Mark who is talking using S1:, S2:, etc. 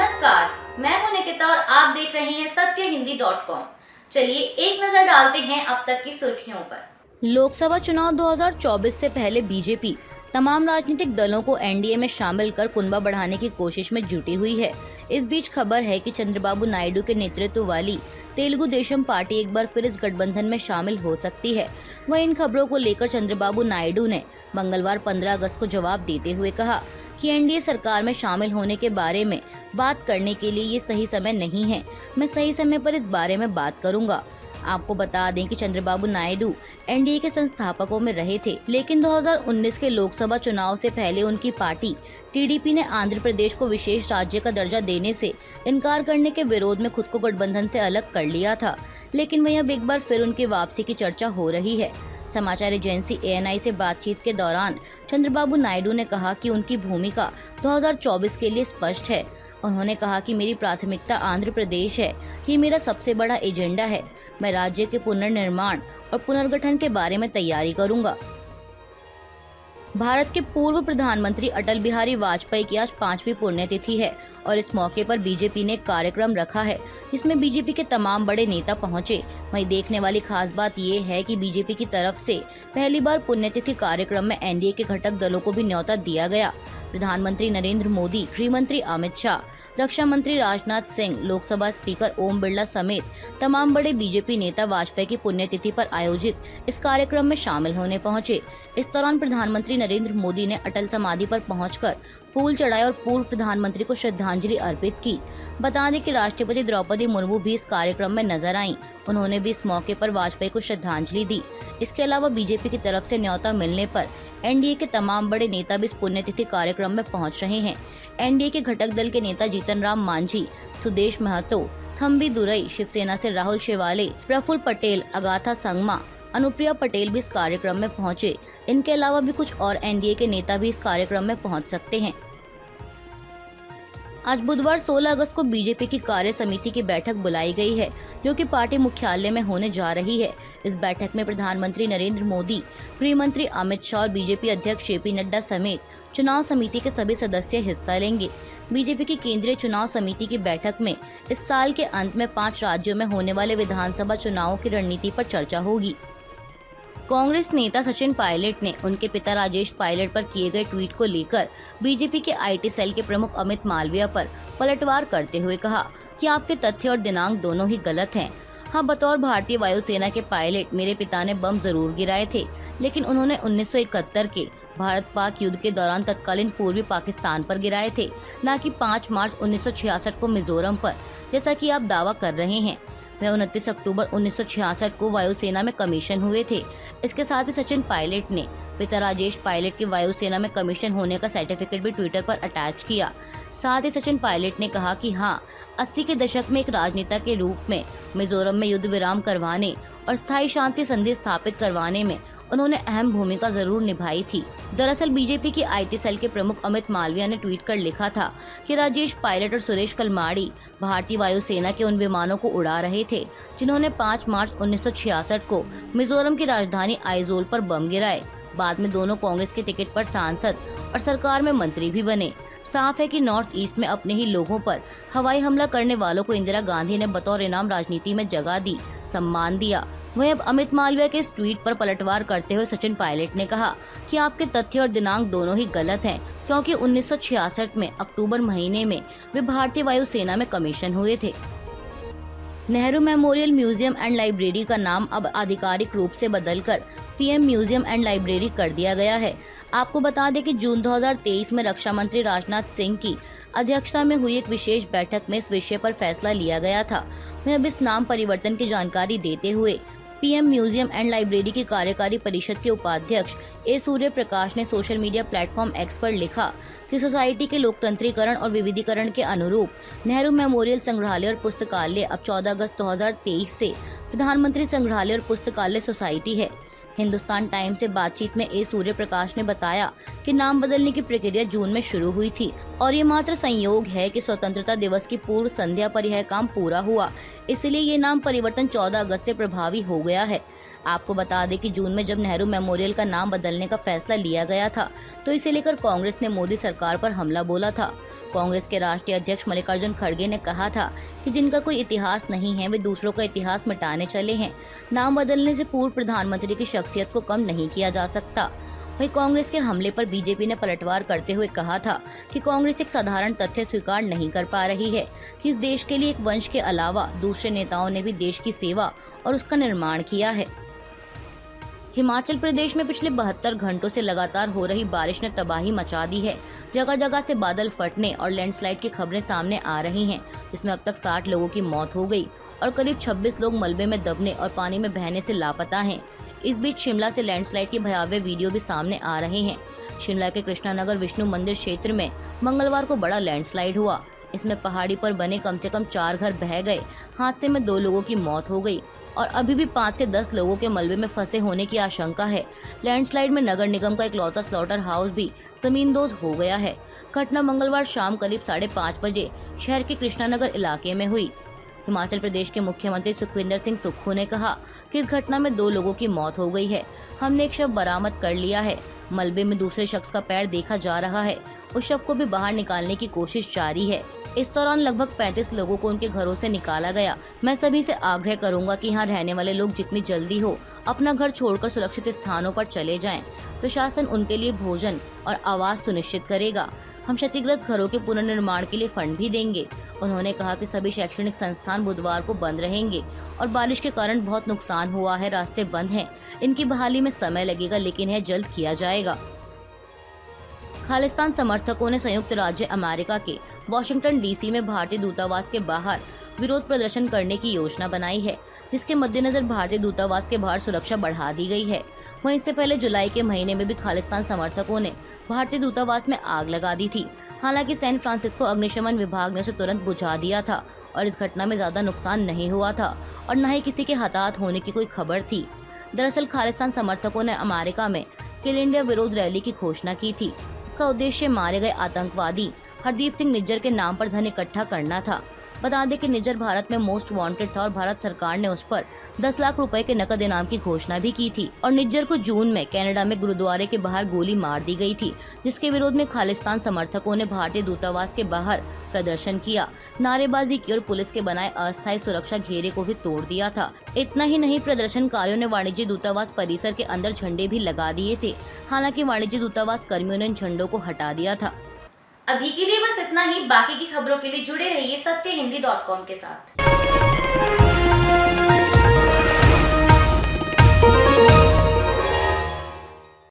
S1: नमस्कार, मैं हूं निकिता और आप देख रहे हैं सत्यहिंदी.com। चलिए एक नजर डालते हैं अब तक की सुर्खियों पर।
S2: लोकसभा चुनाव 2024 से पहले बीजेपी तमाम राजनीतिक दलों को एनडीए में शामिल कर कुनबा बढ़ाने की कोशिश में जुटी हुई है। इस बीच खबर है कि चंद्रबाबू नायडू के नेतृत्व वाली तेलुगु देशम पार्टी एक बार फिर इस गठबंधन में शामिल हो सकती है। वहीं इन खबरों को लेकर चंद्रबाबू नायडू ने मंगलवार 15 अगस्त को जवाब देते हुए कहा कि एनडीए सरकार में शामिल होने के बारे में बात करने के लिए ये सही समय नहीं है। मैं सही समय पर इस बारे में बात करूंगा। आपको बता दें कि चंद्रबाबू नायडू एनडीए के संस्थापकों में रहे थे, लेकिन 2019 के लोकसभा चुनाव से पहले उनकी पार्टी टीडीपी ने आंध्र प्रदेश को विशेष राज्य का दर्जा देने से इनकार करने के विरोध में खुद को गठबंधन से अलग कर लिया था। लेकिन वहीं अब एक बार फिर उनकी वापसी की चर्चा हो रही है। समाचार एजेंसी एएनआई से बातचीत के दौरान चंद्रबाबू नायडू ने कहा कि उनकी भूमिका 2024 के लिए स्पष्ट है। उन्होंने कहा कि मेरी प्राथमिकता आंध्र प्रदेश है, ये मेरा सबसे बड़ा एजेंडा है। मैं राज्य के पुनर्निर्माण और पुनर्गठन के बारे में तैयारी करूंगा। भारत के पूर्व प्रधानमंत्री अटल बिहारी वाजपेयी की आज 5वीं पुण्यतिथि है और इस मौके पर बीजेपी ने एक कार्यक्रम रखा है जिसमें बीजेपी के तमाम बड़े नेता पहुंचे। वहीं देखने वाली खास बात ये है कि बीजेपी की तरफ से पहली बार पुण्यतिथि कार्यक्रम में एनडीए के घटक दलों को भी न्योता दिया गया। प्रधानमंत्री नरेंद्र मोदी, गृह मंत्री अमित शाह, रक्षा मंत्री राजनाथ सिंह, लोकसभा स्पीकर ओम बिरला समेत तमाम बड़े बीजेपी नेता वाजपेयी की पुण्यतिथि पर आयोजित इस कार्यक्रम में शामिल होने पहुंचे। इस दौरान प्रधानमंत्री नरेंद्र मोदी ने अटल समाधि पर पहुंचकर फूल चढ़ाए और पूर्व प्रधानमंत्री को श्रद्धांजलि अर्पित की। बता दें कि राष्ट्रपति द्रौपदी मुर्मू भी इस कार्यक्रम में नजर आईं। उन्होंने भी इस मौके पर वाजपेयी को श्रद्धांजलि दी। इसके अलावा बीजेपी की तरफ से न्योता मिलने पर एनडीए के तमाम बड़े नेता भी इस पुण्यतिथि कार्यक्रम में पहुंच रहे हैं। एनडीए के घटक दल के नेता जीतन राम मांझी, सुदेश महतो, थम्बी दुरई, शिवसेना से राहुल शेवाले, प्रफुल्ल पटेल, अगाथा संगमा, अनुप्रिया पटेल भी इस कार्यक्रम में पहुंचे। इनके अलावा भी कुछ और एनडीए के नेता भी इस कार्यक्रम में पहुंच सकते हैं। आज बुधवार 16 अगस्त को बीजेपी की कार्य समिति की बैठक बुलाई गई है, जो कि पार्टी मुख्यालय में होने जा रही है। इस बैठक में प्रधानमंत्री नरेंद्र मोदी, गृह मंत्री अमित शाह और बीजेपी अध्यक्ष जेपी नड्डा समेत चुनाव समिति के सभी सदस्य हिस्सा लेंगे। बीजेपी की केंद्रीय चुनाव समिति की बैठक में इस साल के अंत में 5 राज्यों में होने वाले विधानसभा चुनावों की रणनीति पर चर्चा होगी। कांग्रेस नेता सचिन पायलट ने उनके पिता राजेश पायलट पर किए गए ट्वीट को लेकर बीजेपी के आईटी सेल के प्रमुख अमित मालविया पर पलटवार करते हुए कहा कि आपके तथ्य और दिनांक दोनों ही गलत हैं। हाँ, बतौर भारतीय वायुसेना के पायलट मेरे पिता ने बम जरूर गिराए थे, लेकिन उन्होंने 1971 के भारत पाक युद्ध के दौरान तत्कालीन पूर्वी पाकिस्तान पर गिराए थे, न कि 5 मार्च 1966 को मिजोरम पर, जैसा कि आप दावा कर रहे हैं। वह 29 अक्टूबर 1966 को वायुसेना में कमीशन हुए थे। इसके साथ ही सचिन पायलट ने पिता राजेश पायलट के वायुसेना में कमीशन होने का सर्टिफिकेट भी ट्विटर पर अटैच किया। साथ ही सचिन पायलट ने कहा कि हाँ, 80 के दशक में एक राजनेता के रूप में मिजोरम में युद्ध विराम करवाने और स्थायी शांति संधि स्थापित करवाने में उन्होंने अहम भूमिका जरूर निभाई थी। दरअसल बीजेपी की आईटी सेल के प्रमुख अमित मालविया ने ट्वीट कर लिखा था कि राजेश पायलट और सुरेश कलमाड़ी भारतीय वायुसेना के उन विमानों को उड़ा रहे थे जिन्होंने 5 मार्च 1966 को मिजोरम की राजधानी आइजोल पर बम गिराए। बाद में दोनों कांग्रेस के टिकट पर सांसद और सरकार में मंत्री भी बने। साफ है कि नॉर्थ ईस्ट में अपने ही लोगों पर हवाई हमला करने वालों को इंदिरा गांधी ने बतौर इनाम राजनीति में जगह दी, सम्मान दिया। वहीं अब अमित मालविया के इस ट्वीट पर पलटवार करते हुए सचिन पायलट ने कहा कि आपके तथ्य और दिनांक दोनों ही गलत हैं, क्योंकि 1966 में अक्टूबर महीने में वे भारतीय वायुसेना में कमीशन हुए थे। Nehru memorial museum and library का नाम अब आधिकारिक रूप से बदलकर पीएम म्यूजियम एंड लाइब्रेरी कर दिया गया है। आपको बता दें कि जून 2023 में रक्षा मंत्री राजनाथ सिंह की अध्यक्षता में हुई एक विशेष बैठक में इस विषय पर फैसला लिया गया था। वहीं अब इस नाम परिवर्तन की जानकारी देते हुए पीएम म्यूजियम एंड लाइब्रेरी की कार्यकारी परिषद के उपाध्यक्ष ए सूर्य प्रकाश ने सोशल मीडिया प्लेटफॉर्म एक्स पर लिखा कि सोसाइटी के लोकतंत्रीकरण और विविधीकरण के अनुरूप नेहरू मेमोरियल संग्रहालय और पुस्तकालय अब 14 अगस्त 2023 से प्रधानमंत्री संग्रहालय और पुस्तकालय सोसाइटी है। हिंदुस्तान टाइम्स से बातचीत में ए सूर्य प्रकाश ने बताया कि नाम बदलने की प्रक्रिया जून में शुरू हुई थी और ये मात्र संयोग है कि स्वतंत्रता दिवस की पूर्व संध्या पर यह काम पूरा हुआ, इसलिए ये नाम परिवर्तन 14 अगस्त से प्रभावी हो गया है। आपको बता दें कि जून में जब नेहरू मेमोरियल का नाम बदलने का फैसला लिया गया था, तो इसे लेकर कांग्रेस ने मोदी सरकार पर हमला बोला था। कांग्रेस के राष्ट्रीय अध्यक्ष मल्लिकार्जुन खड़गे ने कहा था कि जिनका कोई इतिहास नहीं है वे दूसरों का इतिहास मिटाने चले हैं। नाम बदलने से पूर्व प्रधानमंत्री की शख्सियत को कम नहीं किया जा सकता। वहीं कांग्रेस के हमले पर बीजेपी ने पलटवार करते हुए कहा था कि कांग्रेस एक साधारण तथ्य स्वीकार नहीं कर पा रही है कि इस देश के लिए एक वंश के अलावा दूसरे नेताओं ने भी देश की सेवा और उसका निर्माण किया है। हिमाचल प्रदेश में पिछले 72 घंटों से लगातार हो रही बारिश ने तबाही मचा दी है। जगह जगह से बादल फटने और लैंडस्लाइड की खबरें सामने आ रही हैं, जिसमें अब तक 60 लोगों की मौत हो गई और करीब 26 लोग मलबे में दबने और पानी में बहने से लापता हैं। इस बीच शिमला से लैंडस्लाइड की भयावह वीडियो भी सामने आ रहे हैं। शिमला के कृष्णानगर विष्णु मंदिर क्षेत्र में मंगलवार को बड़ा लैंडस्लाइड हुआ। इसमें पहाड़ी पर बने कम से कम 4 घर बह गए। हादसे में 2 लोगों की मौत हो गई और अभी भी 5 से 10 लोगों के मलबे में फंसे होने की आशंका है। लैंडस्लाइड में नगर निगम का इकलौता स्लॉटर हाउस भी जमींदोज हो गया है। घटना मंगलवार शाम करीब 5:30 बजे शहर के कृष्णानगर इलाके में हुई। हिमाचल प्रदेश के मुख्यमंत्री सुखविंदर सिंह सुक्खू ने कहा कि इस घटना में 2 लोगों की मौत हो गई है। हमने एक शव बरामद कर लिया है। मलबे में दूसरे शख्स का पैर देखा जा रहा है। उस शव को भी बाहर निकालने की कोशिश जारी है। इस दौरान लगभग 35 लोगों को उनके घरों से निकाला गया। मैं सभी से आग्रह करूंगा कि यहाँ रहने वाले लोग जितनी जल्दी हो अपना घर छोड़कर सुरक्षित स्थानों पर चले जाएं। प्रशासन उनके लिए भोजन और आवास सुनिश्चित करेगा। हम क्षतिग्रस्त घरों के पुनर्निर्माण के लिए फंड भी देंगे। उन्होंने कहा कि सभी शैक्षणिक संस्थान बुधवार को बंद रहेंगे और बारिश के कारण बहुत नुकसान हुआ है, रास्ते बंद हैं। इनकी बहाली में समय लगेगा, लेकिन यह जल्द किया जाएगा। खालिस्तान समर्थकों ने संयुक्त राज्य अमेरिका के वॉशिंगटन डीसी में भारतीय दूतावास के बाहर विरोध प्रदर्शन करने की योजना बनाई है, जिसके मद्देनजर भारतीय दूतावास के बाहर सुरक्षा बढ़ा दी गई है। वहीं इससे पहले जुलाई के महीने में भी खालिस्तान समर्थकों ने भारतीय दूतावास में आग लगा दी थी। हालांकि सैन फ्रांसिस्को अग्निशमन विभाग ने उसे तुरंत बुझा दिया था और इस घटना में ज्यादा नुकसान नहीं हुआ था और न ही किसी के हताहत होने की कोई खबर थी। दरअसल खालिस्तान समर्थकों ने अमेरिका में किल इंडिया विरोध रैली की घोषणा की थी। इसका उद्देश्य मारे गए आतंकवादी हरदीप सिंह निज्जर के नाम पर धन इकट्ठा करना था। बता दें कि निज्जर भारत में मोस्ट वांटेड था और भारत सरकार ने उस पर 10 लाख रुपए के नकद इनाम की घोषणा भी की थी। और निज्जर को जून में कनाडा में गुरुद्वारे के बाहर गोली मार दी गई थी, जिसके विरोध में खालिस्तान समर्थकों ने भारतीय दूतावास के बाहर प्रदर्शन किया, नारेबाजी की और पुलिस के बनाए अस्थायी सुरक्षा घेरे को भी तोड़ दिया था। इतना ही नहीं, प्रदर्शनकारियों ने वाणिज्य दूतावास परिसर के अंदर झंडे भी लगा दिए थे। हालांकि वाणिज्य दूतावास कर्मियों ने इन झंडों को हटा दिया था।
S1: अभी के लिए बस इतना ही। बाकी की खबरों के लिए जुड़े रहिए सत्यहिंदी.com के साथ।